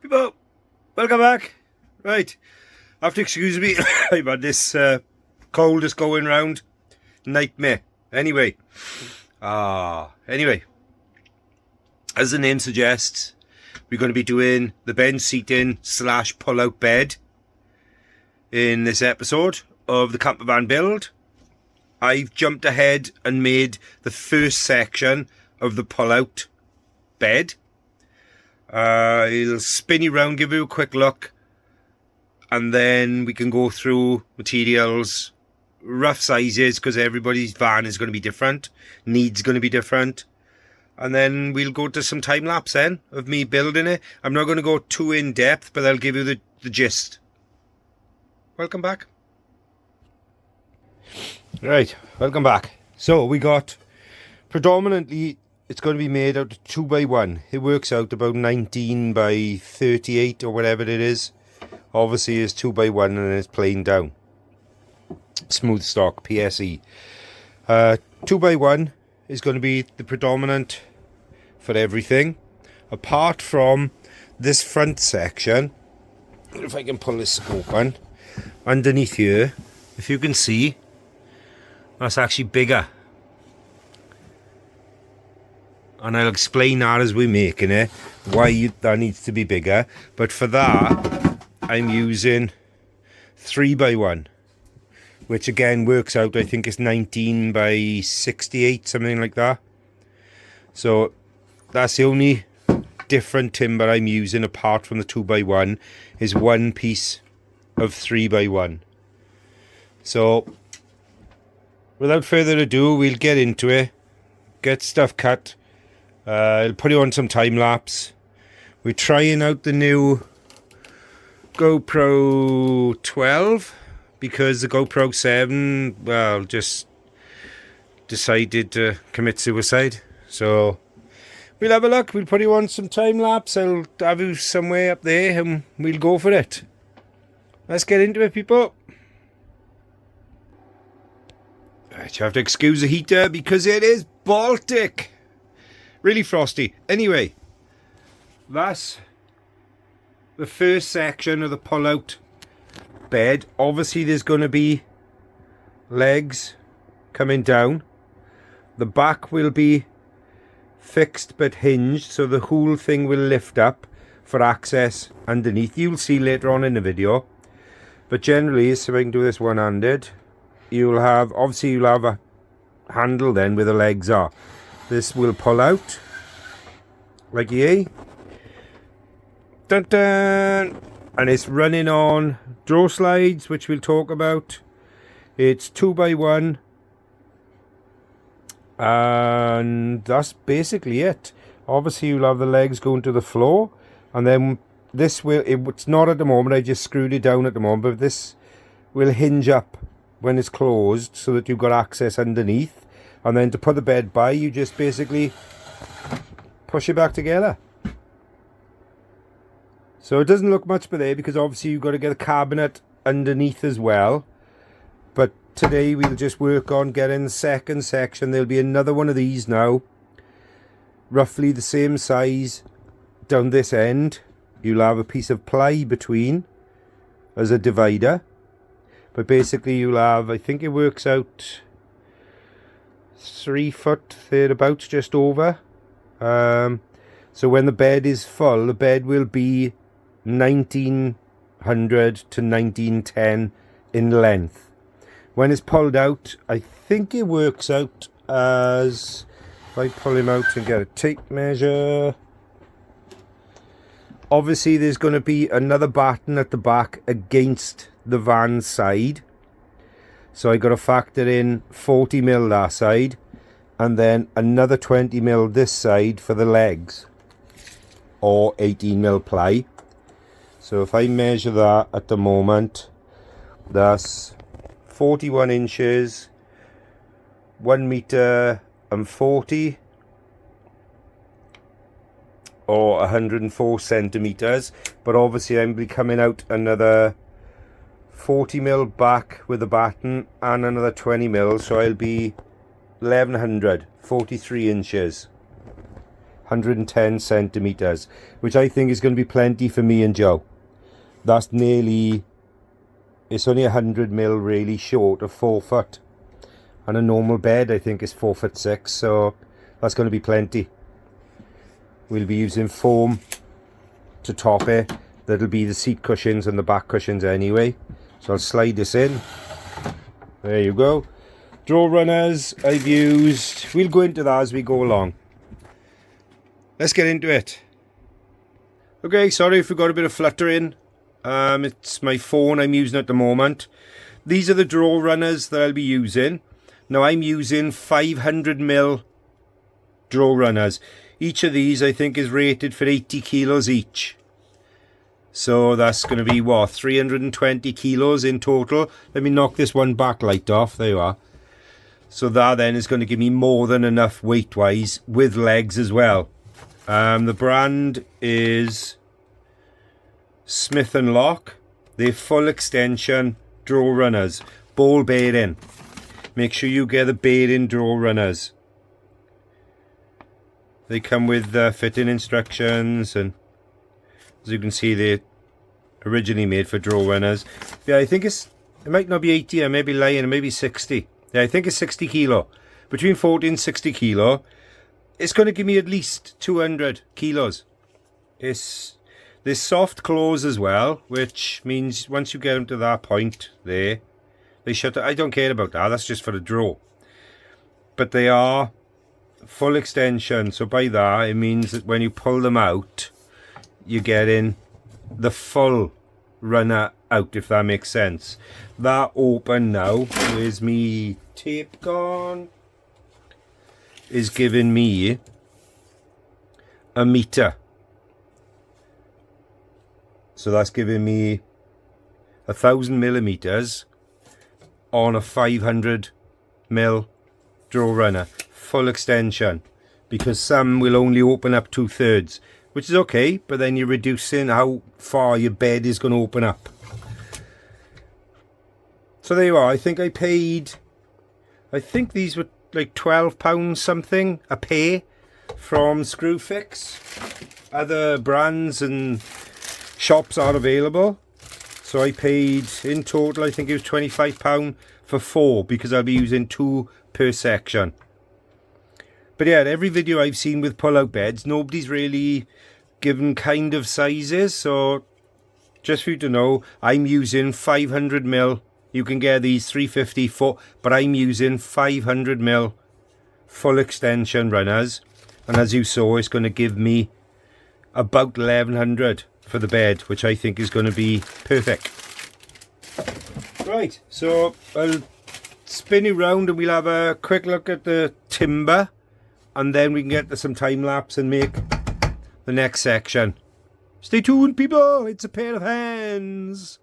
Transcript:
People, welcome back. Right, have to excuse me. I've had this cold that's going round. Nightmare. Anyway, as the name suggests, we're going to be doing the bench seating / pull-out bed in this episode of the campervan build. I've jumped ahead and made the first section of the pull-out bed. I'll spin you around, give you a quick look, and then we can go through materials, rough sizes, because everybody's van is going to be different, needs going to be different, and then we'll go to some time lapse then of me building it. I'm not going to go too in depth, but I'll give you the gist. Welcome back. Right, welcome back. So we got predominantly, it's going to be made out of 2x1. It works out about 19 by 38 or whatever it is. Obviously it's 2x1 and it's plain down. Smooth stock, PSE. 2x1 is going to be the predominant for everything. Apart from this front section, if I can pull this open, underneath here, if you can see, that's actually bigger. And I'll explain that as we're making it, why that needs to be bigger. But for that, I'm using 3x1, which again works out, I think it's 19 by 68, something like that. So that's the only different timber I'm using apart from the 2x1, is one piece of 3x1. So without further ado, we'll get into it, get stuff cut. I'll put you on some time lapse. We're trying out the new GoPro 12 because the GoPro 7, well, just decided to commit suicide. So we'll have a look. We'll put you on some time lapse. I'll have you somewhere up there and we'll go for it. Let's get into it, people. Right, you have to excuse the heater because it is Baltic. Really frosty. Anyway, that's the first section of the pull-out bed. Obviously there's going to be legs coming down. The back will be fixed but hinged, so the whole thing will lift up for access underneath. You'll see later on in the video. But generally, so I can do this one-handed, you'll have a handle then where the legs are. This will pull out like yay. Dun dun! And it's running on draw slides, which we'll talk about. It's 2x1, and that's basically it. Obviously you'll have the legs going to the floor, and then this will, it's not at the moment, I just screwed it down at the moment, but this will hinge up when it's closed so that you've got access underneath. And then to put the bed by, you just basically push it back together. So it doesn't look much by there because obviously you've got to get a cabinet underneath as well. But today we'll just work on getting the second section. There'll be another one of these now, roughly the same size down this end. You'll have a piece of ply between as a divider. But basically you'll have, I think it works out 3 foot thereabouts, just over. So when the bed is full, the bed will be 1900 to 1910 in length. When it's pulled out, I think it works out as, if I pull him out and get a tape measure, obviously there's going to be another batten at the back against the van side. So I got to factor in 40mm that side, and then another 20mm this side for the legs, or 18mm ply. So if I measure that at the moment, that's 41 inches, 1 meter and 40, or 104 centimeters. But obviously I'm be coming out another 40mm back with the batten and another 20mm, so I'll be 1100, 43 inches 110 centimeters, which I think is going to be plenty for me and Joe. That's nearly, it's only 100 mil really short of 4 foot, and a normal bed I think is 4'6", so that's going to be plenty. We'll be using foam to top it. That'll be the seat cushions and the back cushions anyway. So I'll slide this in. There you go. Draw runners I've used. We'll go into that as we go along. Let's get into it. Okay, sorry if we got a bit of fluttering. It's my phone I'm using at the moment. These are the draw runners that I'll be using. Now I'm using 500 mil draw runners. Each of these I think is rated for 80 kilos each. So that's going to be what, 320 kilos in total. Let me knock this one backlight off. There you are. So that then is going to give me more than enough weight wise with legs as well. The brand is Smith & Lock. They're full extension draw runners, ball bearing. Make sure you get the bearing draw runners. They come with fitting instructions, and as you can see, they're originally made for draw runners. Yeah, I think it might not be 80, I may be lying, it may be 60. Yeah, I think it's 60 kilo. Between 40 and 60 kilo. It's going to give me at least 200 kilos. There's soft close as well, which means once you get them to that point there, they shut. I don't care about that, that's just for the draw. But they are full extension, so by that it means that when you pull them out, you're getting the full runner out, if that makes sense. That open now, where's me tape gone, is giving me a meter. So that's giving me 1,000 millimeters on a 500 mil draw runner, full extension, because some will only open up 2/3, which is okay, but then you're reducing how far your bed is going to open up. So there you are. I think I paid, I think these were like £12 something a pair from Screwfix. Other brands and shops are available. So I paid in total, I think it was £25 for 4, because I'll be using 2 per section. But yeah, every video I've seen with pull-out beds, nobody's really given kind of sizes. So just for you to know, I'm using 500 mil. You can get these 350 foot, but I'm using 500 mil full extension runners. And as you saw, it's going to give me about 1100 for the bed, which I think is going to be perfect. Right, so I'll spin you round and we'll have a quick look at the timber, and then we can get to some time lapse and make the next section. Stay tuned, people, it's a pair of hands.